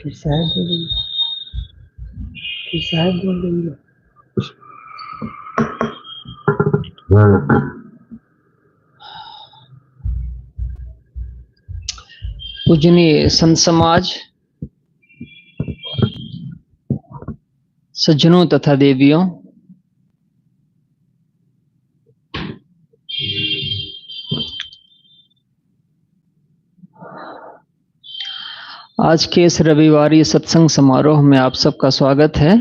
फिर शायद बोल रही है, फिर शायद बोल रही है। पूजनीय संत समाज, सज्जनों तथा देवियों, आज के इस रविवारी सत्संग समारोह में आप सबका स्वागत है।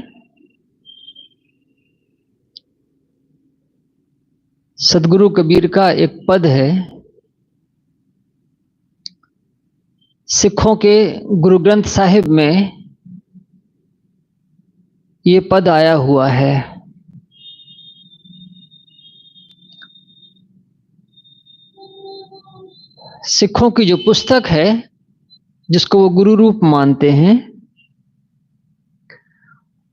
सदगुरु कबीर का एक पद है, सिखों के गुरु ग्रंथ साहिब में ये पद आया हुआ है। सिखों की जो पुस्तक है, जिसको वो गुरु रूप मानते हैं,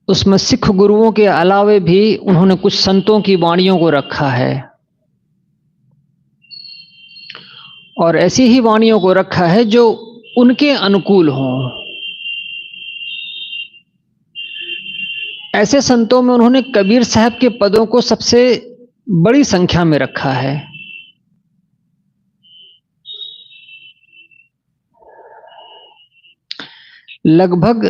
उसमें सिख गुरुओं के अलावे भी उन्होंने कुछ संतों की वाणियों को रखा है और ऐसी ही वाणियों को रखा है जो उनके अनुकूल हों। ऐसे संतों में उन्होंने कबीर साहब के पदों को सबसे बड़ी संख्या में रखा है। लगभग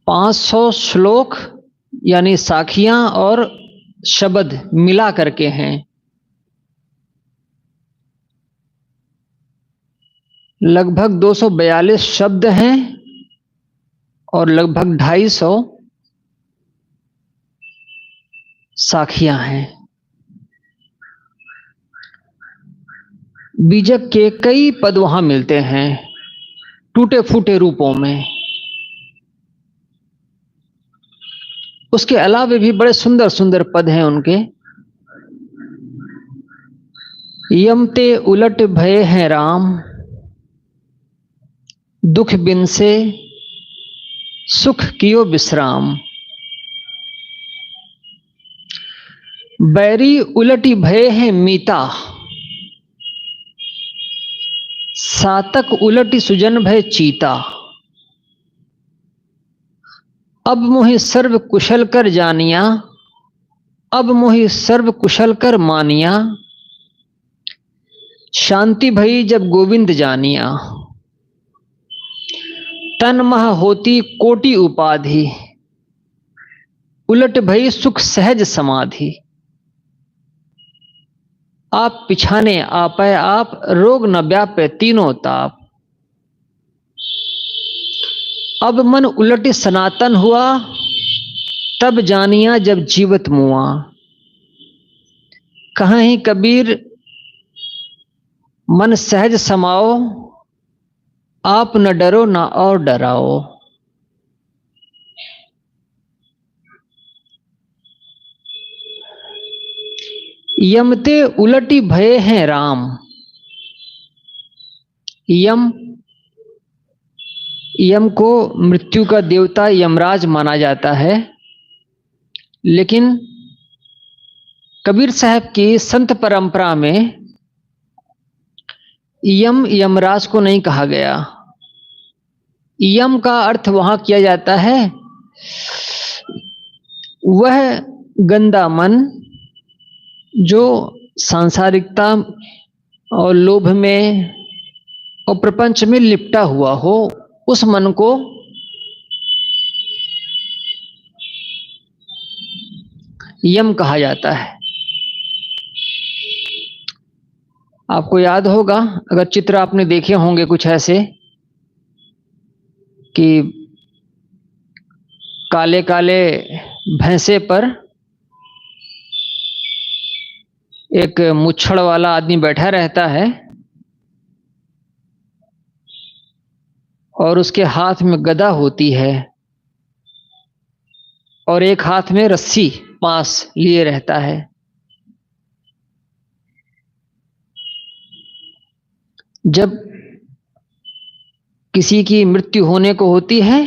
500 श्लोक यानी साखियां और शब्द मिला करके हैं। लगभग 242 शब्द हैं और लगभग 250 साखियां हैं। बीजक के कई पद वहां मिलते हैं, टूटे फूटे रूपों में। उसके अलावे भी बड़े सुंदर सुंदर पद हैं उनके। यम ते उलट भये हैं राम, दुख बिन से सुख कियो विश्राम। बैरी उलटी भये हैं मीता, सातक उलटी सुजन भय चीता। अब मोहि सर्व कुशल कर जानिया, अब मोहि सर्व कुशल कर मानिया। शांति भई जब गोविंद जानिया, तन मह होती कोटि उपाधि। उलट भई सुख सहज समाधि। आप पिछाने आपै आप, रोग न व्यापे तीनों ताप। अब मन उलट सनातन हुआ, तब जानिया जब जीवत मुआ। कहीं कबीर मन सहज समाओ, आप न डरो न और डराओ। यमते उलटी भये हैं राम। यम को मृत्यु का देवता यमराज माना जाता है, लेकिन कबीर साहब की संत परंपरा में यमराज को नहीं कहा गया। यम का अर्थ वहां किया जाता है वह गंदा मन जो सांसारिकता और लोभ में और प्रपंच में लिपटा हुआ हो, उस मन को यम कहा जाता है। आपको याद होगा, अगर चित्र आपने देखे होंगे कुछ ऐसे कि काले काले भैंसे पर एक मुच्छड़ वाला आदमी बैठा रहता है और उसके हाथ में गदा होती है और एक हाथ में रस्सी पास लिए रहता है। जब किसी की मृत्यु होने को होती है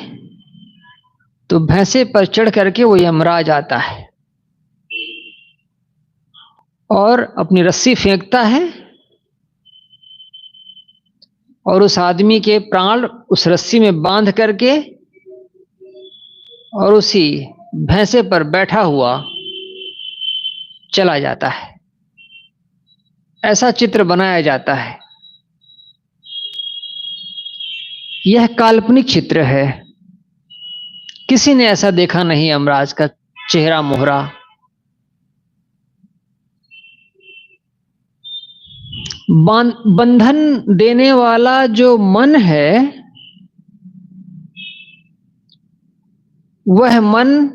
तो भैंसे पर चढ़ करके वो यमराज आता है और अपनी रस्सी फेंकता है और उस आदमी के प्राण उस रस्सी में बांध करके और उसी भैंसे पर बैठा हुआ चला जाता है। ऐसा चित्र बनाया जाता है। यह काल्पनिक चित्र है। किसी ने ऐसा देखा नहीं यमराज का चेहरा मोहरा। बंधन देने वाला जो मन है वह मन,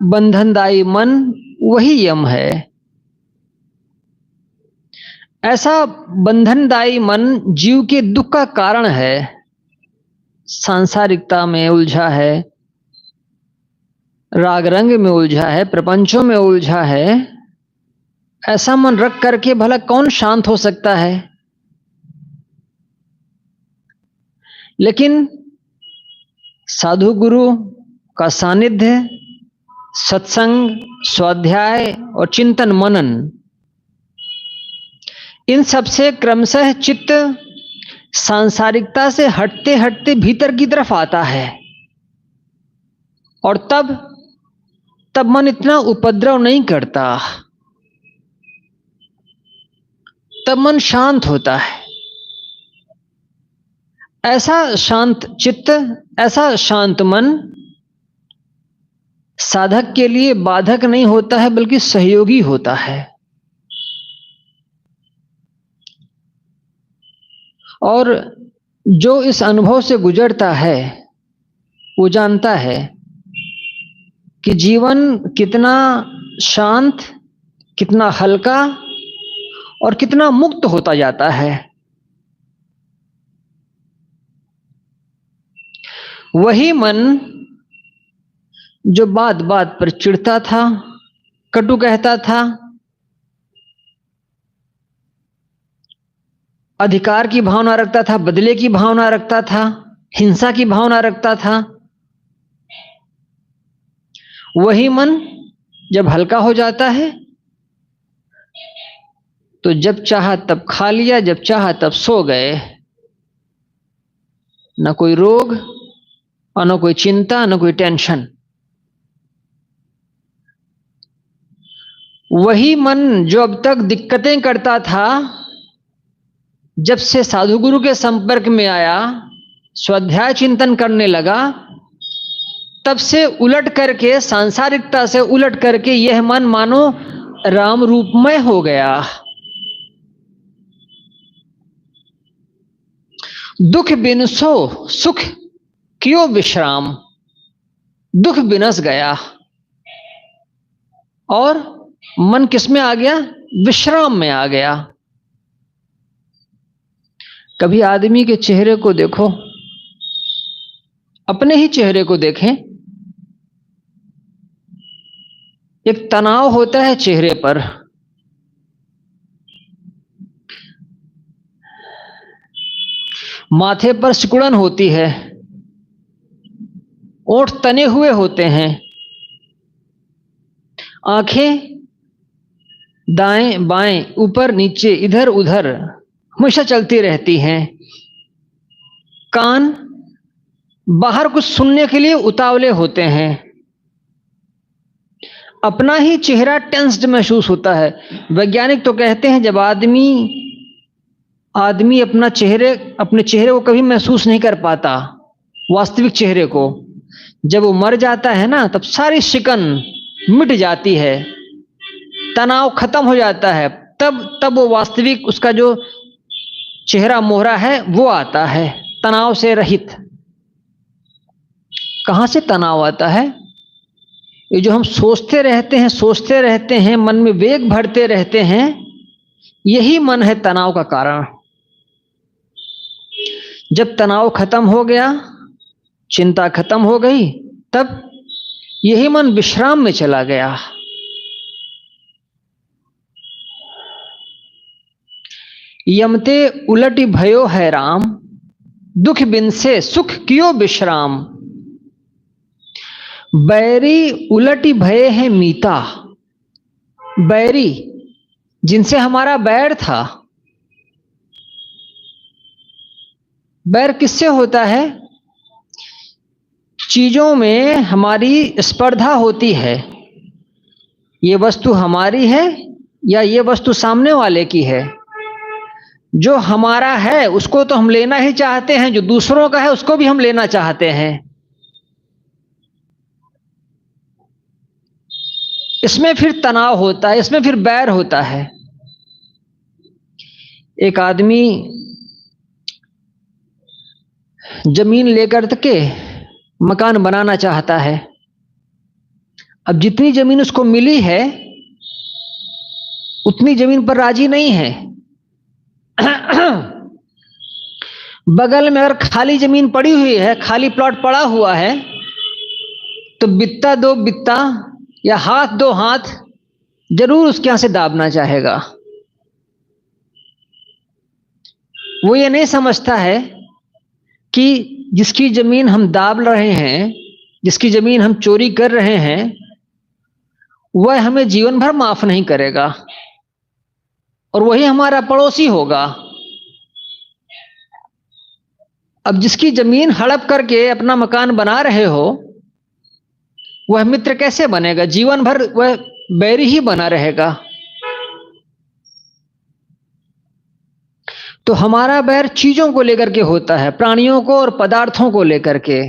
बंधनदायी मन, वही यम है। ऐसा बंधनदायी मन जीव के दुख का कारण है। सांसारिकता में उलझा है, राग रंग में उलझा है, प्रपंचों में उलझा है। ऐसा मन रख करके भला कौन शांत हो सकता है? लेकिन साधु गुरु का सानिध्य, सत्संग, स्वाध्याय और चिंतन मनन, इन सब से क्रमशः चित्त सांसारिकता से हटते हटते भीतर की तरफ आता है और तब मन इतना उपद्रव नहीं करता, तब मन शांत होता है। ऐसा शांत चित्त, ऐसा शांत मन साधक के लिए बाधक नहीं होता है बल्कि सहयोगी होता है। और जो इस अनुभव से गुजरता है वो जानता है कि जीवन कितना शांत, कितना हल्का और कितना मुक्त होता जाता है। वही मन जो बात बात पर चिढ़ता था, कटु कहता था, अधिकार की भावना रखता था, बदले की भावना रखता था, हिंसा की भावना रखता था, वही मन जब हल्का हो जाता है तो जब चाहा तब खा लिया, जब चाहा तब सो गए। न कोई रोग और न कोई चिंता, न कोई टेंशन। वही मन जो अब तक दिक्कतें करता था, जब से साधु गुरु के संपर्क में आया, स्वाध्याय चिंतन करने लगा, तब से उलट करके, सांसारिकता से उलट करके यह मन मानो राम रूपमय हो गया। दुख बिनसो सुख कियो विश्राम, दुख बिनस गया और मन किस में आ गया? विश्राम में आ गया। कभी आदमी के चेहरे को देखो, अपने ही चेहरे को देखें, एक तनाव होता है चेहरे पर। माथे पर सिकुड़न होती है, ओठ तने हुए होते हैं, आंखें दाएं बाएं, ऊपर नीचे, इधर उधर हमेशा चलती रहती हैं, कान बाहर कुछ सुनने के लिए उतावले होते हैं, अपना ही चेहरा टेंस्ड महसूस होता है। वैज्ञानिक तो कहते हैं जब आदमी अपने चेहरे को कभी महसूस नहीं कर पाता, वास्तविक चेहरे को, जब वो मर जाता है ना, तब सारी शिकन मिट जाती है, तनाव खत्म हो जाता है, तब वो वास्तविक उसका जो चेहरा मोहरा है वो आता है, तनाव से रहित। कहां से तनाव आता है? ये जो हम सोचते रहते हैं, मन में वेग भरते रहते हैं, यही मन है तनाव का कारण। जब तनाव खत्म हो गया, चिंता खत्म हो गई, तब यही मन विश्राम में चला गया। यमते उलटि भयो है राम, दुख बिन से सुख कियो विश्राम। बैरी उलटी भये हैं मीता। बैरी जिनसे हमारा बैर था, बैर किससे होता है? चीजों में हमारी स्पर्धा होती है, ये वस्तु हमारी है या ये वस्तु सामने वाले की है। जो हमारा है उसको तो हम लेना ही चाहते हैं, जो दूसरों का है उसको भी हम लेना चाहते हैं। इसमें फिर तनाव होता है, इसमें फिर बैर होता है। एक आदमी जमीन लेकर के मकान बनाना चाहता है। अब जितनी जमीन उसको मिली है उतनी जमीन पर राजी नहीं है। बगल में अगर खाली जमीन पड़ी हुई है, खाली प्लॉट पड़ा हुआ है, तो बित्ता दो बित्ता या हाथ दो हाथ जरूर उसके यहां से दाबना चाहेगा। वो ये नहीं समझता है कि जिसकी जमीन हम दाब रहे हैं, जिसकी जमीन हम चोरी कर रहे हैं, वह हमें जीवन भर माफ नहीं करेगा और वही हमारा पड़ोसी होगा। अब जिसकी जमीन हड़प करके अपना मकान बना रहे हो, वह मित्र कैसे बनेगा? जीवन भर वह बैरी ही बना रहेगा। तो हमारा बैर चीजों को लेकर के होता है, प्राणियों को और पदार्थों को लेकर के।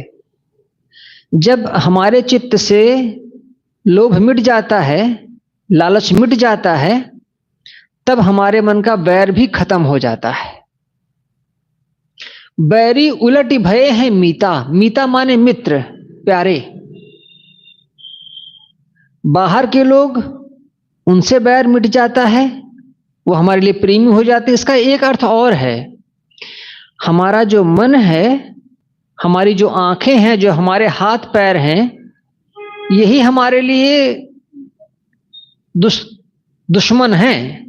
जब हमारे चित्त से लोभ मिट जाता है, लालच मिट जाता है, तब हमारे मन का बैर भी खत्म हो जाता है। बैरी उलटी भये हैं मीता। मीता माने मित्र, प्यारे। बाहर के लोग, उनसे बैर मिट जाता है, वो हमारे लिए प्रेमी हो जाते हैं। इसका एक अर्थ और है, हमारा जो मन है, हमारी जो आंखें हैं, जो हमारे हाथ पैर हैं, यही हमारे लिए दुश्मन हैं।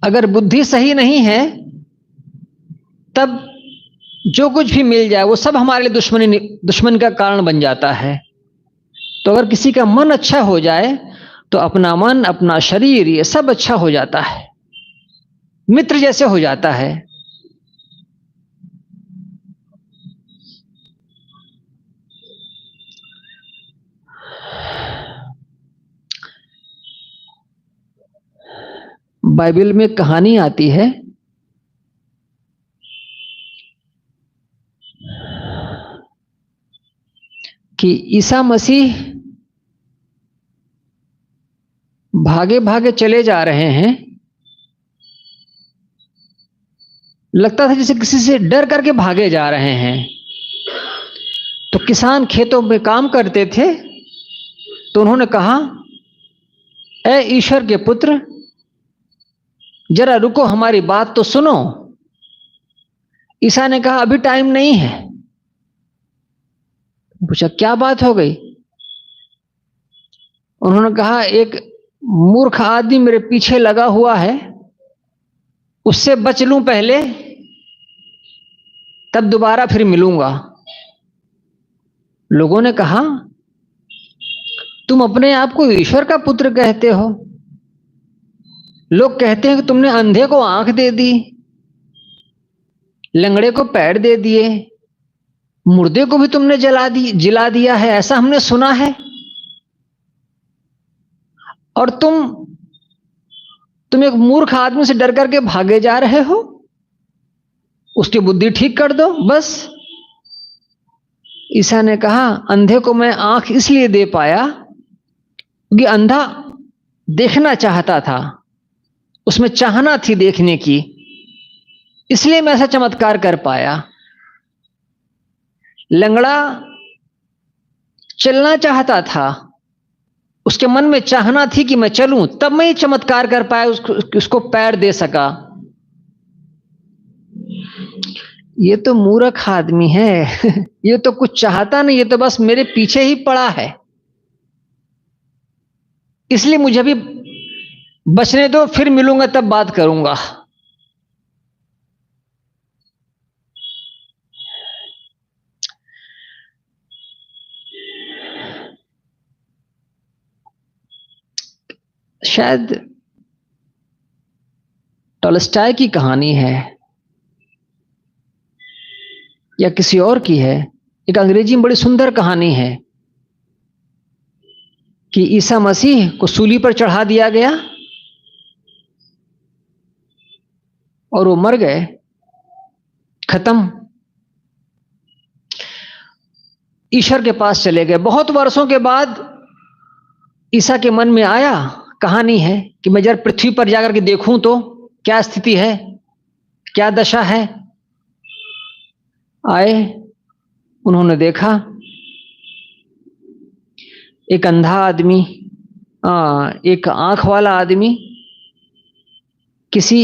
अगर बुद्धि सही नहीं है तब जो कुछ भी मिल जाए वो सब हमारे लिए दुश्मन का कारण बन जाता है। तो अगर किसी का मन अच्छा हो जाए तो अपना मन, अपना शरीर, ये सब अच्छा हो जाता है, मित्र जैसे हो जाता है। बाइबल में कहानी आती है कि ईसा मसीह भागे भागे चले जा रहे हैं। लगता था जैसे किसी से डर करके भागे जा रहे हैं। तो किसान खेतों में काम करते थे, तो उन्होंने कहा, ऐ ईश्वर के पुत्र, जरा रुको, हमारी बात तो सुनो। ईसा ने कहा, अभी टाइम नहीं है। पूछा, क्या बात हो गई? उन्होंने कहा, एक मूर्ख आदमी मेरे पीछे लगा हुआ है, उससे बच लूं पहले, तब दोबारा फिर मिलूंगा। लोगों ने कहा, तुम अपने आप को ईश्वर का पुत्र कहते हो? लोग कहते हैं कि तुमने अंधे को आंख दे दी, लंगड़े को पैर दे दिए, मुर्दे को भी तुमने जिला दिया है, ऐसा हमने सुना है। और तुम एक मूर्ख आदमी से डर करके भागे जा रहे हो। उसकी बुद्धि ठीक कर दो बस। ईसा ने कहा, अंधे को मैं आंख इसलिए दे पाया क्योंकि अंधा देखना चाहता था, उसमें चाहना थी देखने की, इसलिए मैं ऐसा चमत्कार कर पाया। लंगड़ा चलना चाहता था, उसके मन में चाहना थी कि मैं चलूं, तब मैं ये चमत्कार कर पाया, उसको पैर दे सका। ये तो मूर्ख आदमी है। ये तो कुछ चाहता नहीं, ये तो बस मेरे पीछे ही पड़ा है, इसलिए मुझे भी बचने दो, फिर मिलूंगा तब बात करूंगा। शायद टॉलस्टॉय की कहानी है या किसी और की है। एक अंग्रेजी में बड़ी सुंदर कहानी है कि ईसा मसीह को सूली पर चढ़ा दिया गया और वो मर गए, खत्म। ईश्वर के पास चले गए। बहुत वर्षों के बाद ईसा के मन में आया, कहानी है कि मैं जरा पृथ्वी पर जाकर के देखूं तो क्या स्थिति है, क्या दशा है। आए, उन्होंने देखा एक अंधा आदमी, एक आंख वाला आदमी किसी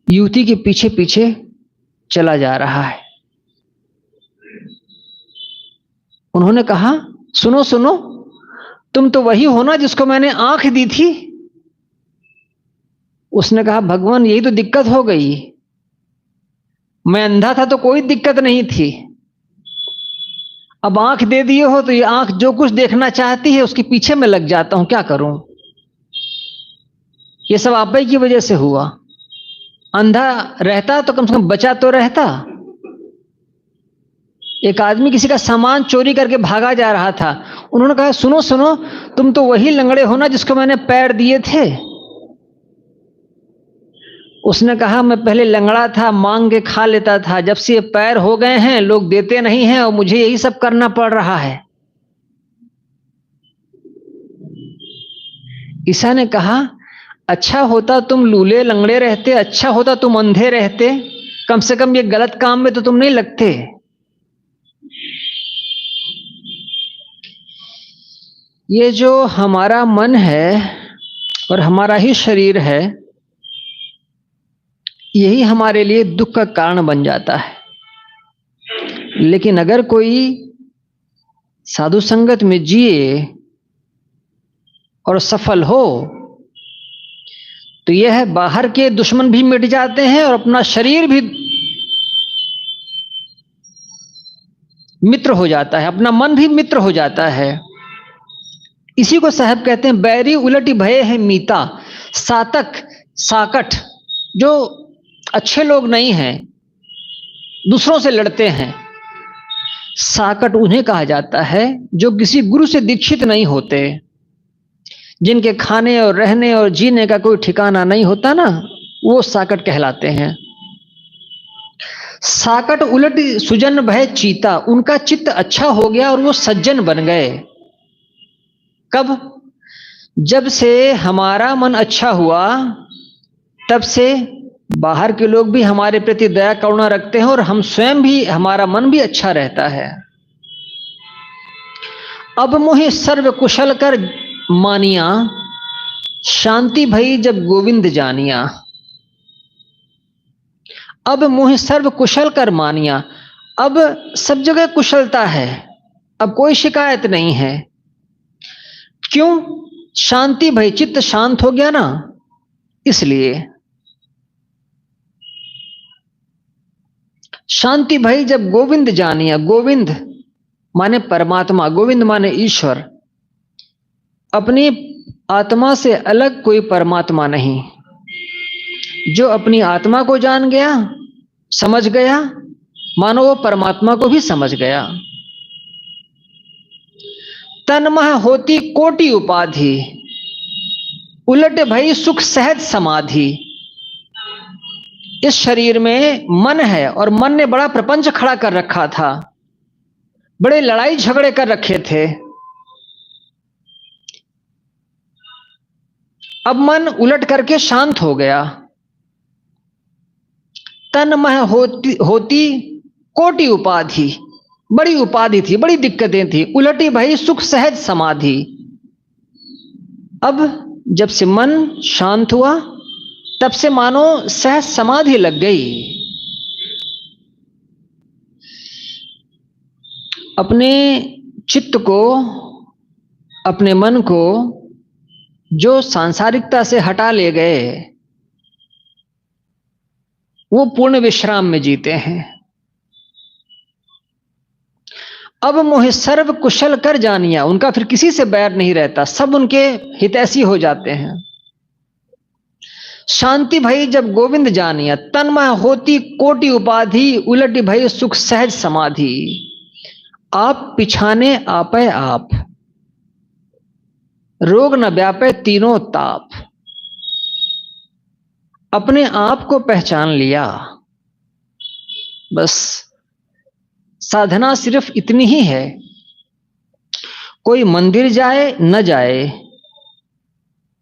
युवती के पीछे पीछे चला जा रहा है। उन्होंने कहा, सुनो सुनो, तुम तो वही हो ना जिसको मैंने आंख दी थी। उसने कहा, भगवान यही तो दिक्कत हो गई, मैं अंधा था तो कोई दिक्कत नहीं थी, अब आंख दे दिए हो तो ये आंख जो कुछ देखना चाहती है उसके पीछे मैं लग जाता हूं, क्या करूं। ये सब आप ही की वजह से हुआ। अंधा रहता तो कम से कम बचा तो रहता। एक आदमी किसी का सामान चोरी करके भागा जा रहा था। उन्होंने कहा, सुनो सुनो, तुम तो वही लंगड़े हो ना जिसको मैंने पैर दिए थे। उसने कहा, मैं पहले लंगड़ा था, मांग के खा लेता था, जब से ये पैर हो गए हैं लोग देते नहीं हैं और मुझे यही सब करना पड़ रहा है। ईसा ने कहा, अच्छा होता तुम लूले लंगड़े रहते, अच्छा होता तुम अंधे रहते, कम से कम ये गलत काम में तो तुम नहीं लगते। ये जो हमारा मन है और हमारा ही शरीर है, यही हमारे लिए दुख का कारण बन जाता है। लेकिन अगर कोई साधु संगत में जिए और सफल हो तो यह है, बाहर के दुश्मन भी मिट जाते हैं और अपना शरीर भी मित्र हो जाता है, अपना मन भी मित्र हो जाता है। इसी को साहब कहते हैं, बैरी उलटी भय है मीता। सातक साकट जो अच्छे लोग नहीं हैं, दूसरों से लड़ते हैं, साकट उन्हें कहा जाता है जो किसी गुरु से दीक्षित नहीं होते, जिनके खाने और रहने और जीने का कोई ठिकाना नहीं होता ना, वो साकट कहलाते हैं। साकट उलट सुजन भय चीता, उनका चित्त अच्छा हो गया और वो सज्जन बन गए। कब? जब से हमारा मन अच्छा हुआ, तब से बाहर के लोग भी हमारे प्रति दया करुणा रखते हैं और हम स्वयं भी, हमारा मन भी अच्छा रहता है। अब मोहि सर्व कुशल कर मानिया, शांति भई जब गोविंद जानिया। अब मोहि सर्व कुशल कर मानिया, अब सब जगह कुशलता है, अब कोई शिकायत नहीं है। क्यों? शांति भई, चित्त शांत हो गया ना, इसलिए। शांति भई जब गोविंद जानिया, गोविंद माने परमात्मा, गोविंद माने ईश्वर। अपनी आत्मा से अलग कोई परमात्मा नहीं। जो अपनी आत्मा को जान गया, समझ गया, मानो वो परमात्मा को भी समझ गया। तन्मह होती कोटि उपाधि, उलट भई सुख सहज समाधि। इस शरीर में मन है और मन ने बड़ा प्रपंच खड़ा कर रखा था, बड़े लड़ाई झगड़े कर रखे थे। अब मन उलट करके शांत हो गया। तन्मह होती कोटि उपाधि, बड़ी उपाधि थी, बड़ी दिक्कतें थी, उलटी भई सुख सहज समाधि। अब जब से मन शांत हुआ, तब से मानो सहज समाधि लग गई। अपने चित्त को, अपने मन को जो सांसारिकता से हटा ले गए, वो पूर्ण विश्राम में जीते हैं। अब मोहि सर्व कुशल कर जानिया, उनका फिर किसी से बैर नहीं रहता, सब उनके हितैषी हो जाते हैं। शांति भई जब गोविंद जानिया, तन्मय होती कोटि उपाधि, उलट भई सुख सहज समाधि। आप पिछाने आपे आप, रोग न व्यापे तीनों ताप। अपने आप को पहचान लिया, बस साधना सिर्फ इतनी ही है। कोई मंदिर जाए न जाए,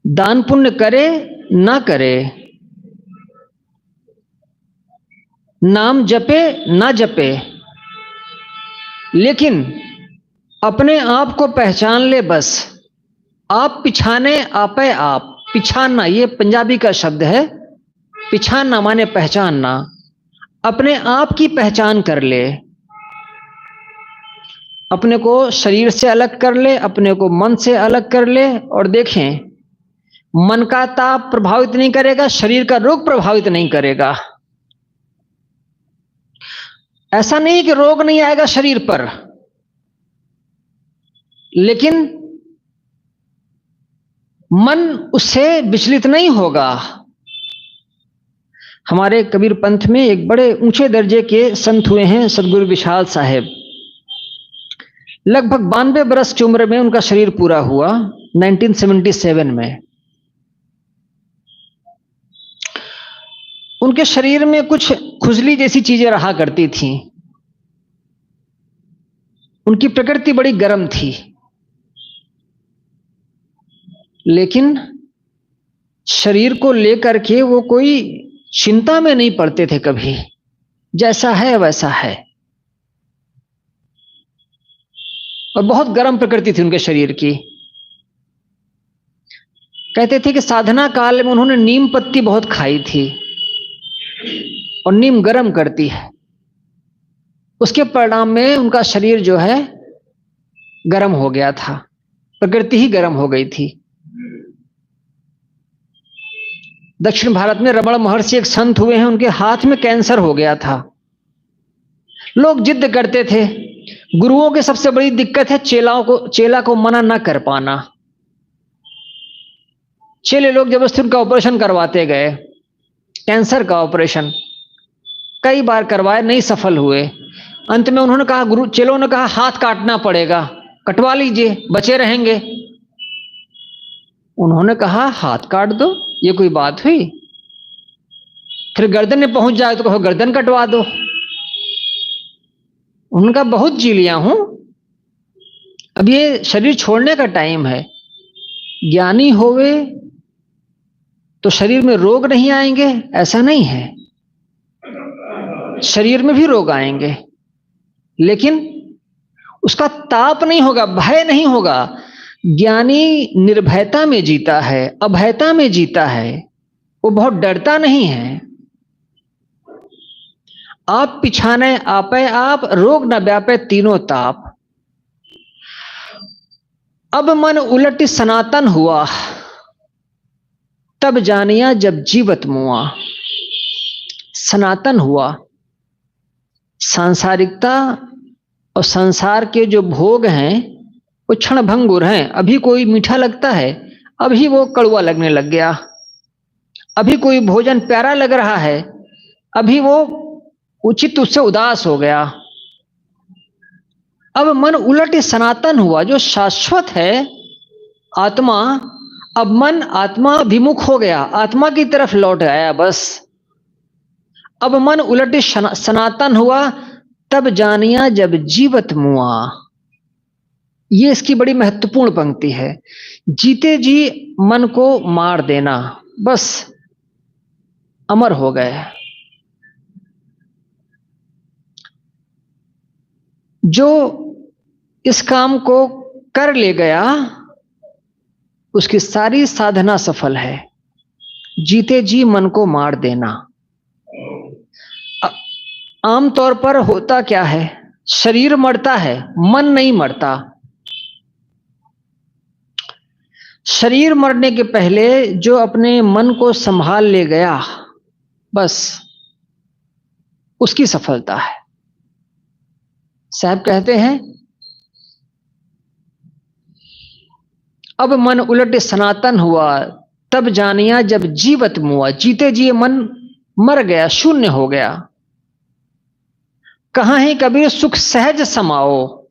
दान पुण्य करे ना करे, नाम जपे ना जपे, लेकिन अपने आप को पहचान ले बस। आप पिछाने आपे आप, पिछानना ये पंजाबी का शब्द है। पिछानना माने पहचानना, अपने आप की पहचान कर ले। अपने को शरीर से अलग कर ले, अपने को मन से अलग कर ले। और देखें, मन का ताप प्रभावित नहीं करेगा, शरीर का रोग प्रभावित नहीं करेगा। ऐसा नहीं कि रोग नहीं आएगा शरीर पर, लेकिन मन उससे विचलित नहीं होगा। हमारे कबीर पंथ में एक बड़े ऊंचे दर्जे के संत हुए हैं, सदगुरु विशाल साहेब। लगभग 92 वर्ष की उम्र में उनका शरीर पूरा हुआ, 1977 में। उनके शरीर में कुछ खुजली जैसी चीजें रहा करती थीं। उनकी प्रकृति बड़ी गर्म थी, लेकिन शरीर को लेकर के वो कोई चिंता में नहीं पड़ते थे कभी। जैसा है वैसा है, और बहुत गर्म प्रकृति थी उनके शरीर की। कहते थे कि साधना काल में उन्होंने नीम पत्ती बहुत खाई थी, और नीम गर्म करती है। उसके परिणाम में उनका शरीर जो है गर्म हो गया था, प्रकृति ही गर्म हो गई थी। दक्षिण भारत में रमण महर्षि एक संत हुए हैं, उनके हाथ में कैंसर हो गया था। लोग जिद करते थे। गुरुओं की सबसे बड़ी दिक्कत है चेला को मना न कर पाना। चेले लोग जबरदस्ती उनका ऑपरेशन करवाते गए, कैंसर का ऑपरेशन कई बार करवाए, नहीं सफल हुए। अंत में उन्होंने कहा, चेलों ने कहा हाथ काटना पड़ेगा, कटवा लीजिए, बचे रहेंगे। उन्होंने कहा हाथ काट दो, ये कोई बात हुई? फिर गर्दन में पहुंच जाए तो कहो गर्दन कटवा दो। उनका बहुत जी लिया हूं, अब ये शरीर छोड़ने का टाइम है। ज्ञानी होवे तो शरीर में रोग नहीं आएंगे, ऐसा नहीं है। शरीर में भी रोग आएंगे, लेकिन उसका ताप नहीं होगा, भय नहीं होगा। ज्ञानी निर्भयता में जीता है, अभयता में जीता है, वो बहुत डरता नहीं है। आप पिछाने आपे आप, रोग न व्यापे तीनों ताप। अब मन उलट सनातन हुआ, तब जानिया जब जीवत मुआ। सनातन हुआ, सांसारिकता और संसार के जो भोग हैं वो क्षण भंगुर हैं। अभी कोई मीठा लगता है, अभी वो कड़वा लगने लग गया। अभी कोई भोजन प्यारा लग रहा है, अभी वो उचित उससे उदास हो गया। अब मन उलट सनातन हुआ, जो शाश्वत है आत्मा, अब मन आत्मा अभिमुख हो गया, आत्मा की तरफ लौट आया। बस अब मन उलट सनातन हुआ, तब जानिया जब जीवत मुआ। ये इसकी बड़ी महत्वपूर्ण पंक्ति है। जीते जी मन को मार देना, बस अमर हो गए। जो इस काम को कर ले गया उसकी सारी साधना सफल है। जीते जी मन को मार देना। आमतौर पर होता क्या है, शरीर मरता है, मन नहीं मरता। शरीर मरने के पहले जो अपने मन को संभाल ले गया, बस उसकी सफलता है। साहब कहते हैं अब मन उलटे सनातन हुआ, तब जानिया जब जीवत मुआ। जीते जी मन मर गया, शून्य हो गया। कहाँ है कबीर सुख सहज समाओ,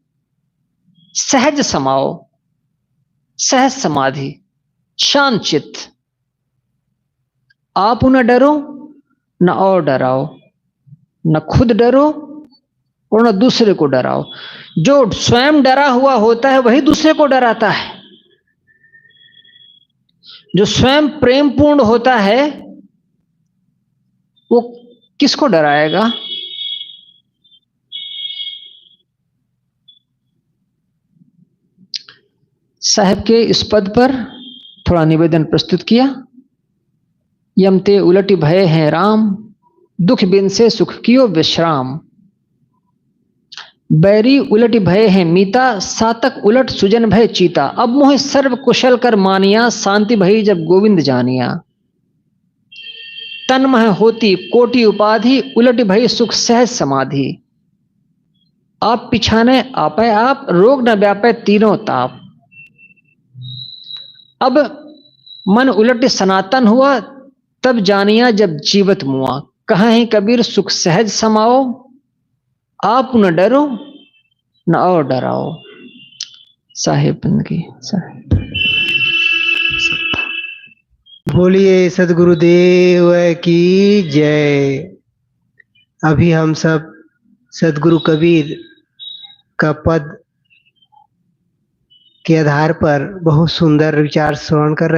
सहज समाओ, सहज समाधि, शांत चित्त। आप न डरो न और डराओ, न खुद डरो और न दूसरे को डराओ। जो स्वयं डरा हुआ होता है वही दूसरे को डराता है। जो स्वयं प्रेम पूर्ण होता है वो किसको डराएगा? साहब के इस पद पर थोड़ा निवेदन प्रस्तुत किया। यमते उलट भय हैं राम, दुख बिन से सुख कियो विश्राम। बैरी उलट भय है मीता, सातक उलट सुजन भय चीता। अब मोह सर्व कुशल कर मानिया, शांति भई जब गोविंद जानिया। तन मह होती कोटि उपाधि, उलट भई सुख सहज समाधि। आप पिछाने आपे आप, रोग न व्यापे तीनों ताप। अब मन उलट सनातन हुआ, तब जानिया जब जीवत मुआ। कहाँ है कबीर सुख सहज समाओ, आप न डरो न और डराओ। साहेब की साहेब। बोलिए सदगुरुदेव की जय। अभी हम सब सदगुरु कबीर का पद के आधार पर बहुत सुंदर विचार श्रवण कर रहे